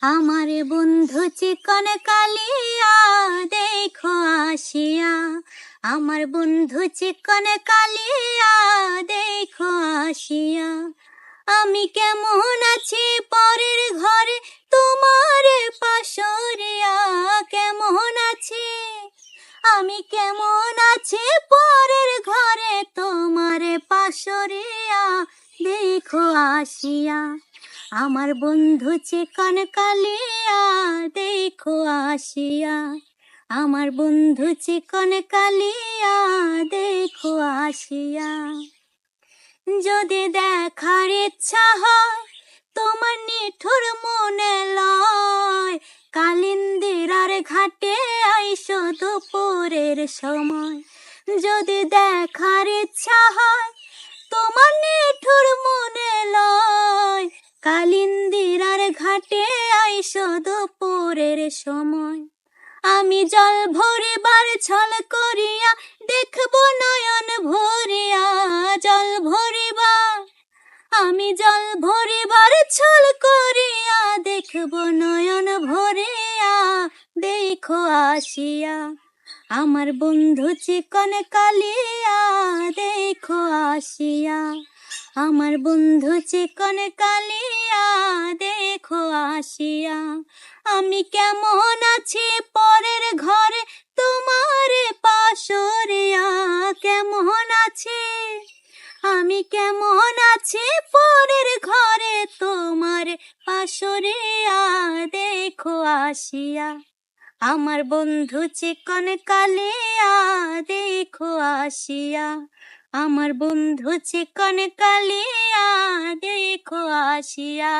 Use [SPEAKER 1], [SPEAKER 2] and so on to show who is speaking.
[SPEAKER 1] আমার বন্ধু চিকন কালিয়া দেখো আসিয়া, আমার বন্ধু চিকন কালিয়া দেখো আসিয়া। আমি কেমন আছি পরের ঘরে তোমার পাশরিয়া, কেমন আছি আমি কেমন আছি পরের ঘরে তোমার পাশরিয়া দেখো আসিয়া। আমার বন্ধু চিকন কালিয়া দেখো আসিয়া, আমার বন্ধু চিকন কালিয়া দেখো আসিয়া। যদি দেখার ইচ্ছা হয় তোমার নিঠুর মনে লয়, কালিন্দিরার ঘাটে আইসো দুপুরের সময়। যদি দেখার ইচ্ছা হয় তোমার নিঠুর মনে লয়, কালিন্দিরার ঘাটে আইসো দুপুরের সময়। আমি জল ভরিবার ছল করিয়া দেখবো নয়ন ভরিয়া, জল ভরিবার আমি জল ভরিবার ছল করিয়া দেখবো নয়ন ভরিয়া দেখো আসিয়া। আমার বন্ধু চিকন কালিয়া দেখো আসিয়া, আমার বন্ধু চিকন কালিয়া দেখো আসিয়া। আমি কেমন আছি পরের ঘরে তোমার পাশরিয়া, কেমন আছি আমি কেমন আছি পরের ঘরে তোমার পাশরিয়া দেখো আসিয়া। আমার বন্ধু চিকন কালিয়া দেখো আসিয়া, আমার বন্ধু চিকন কালিয়া দেখো আসিয়া।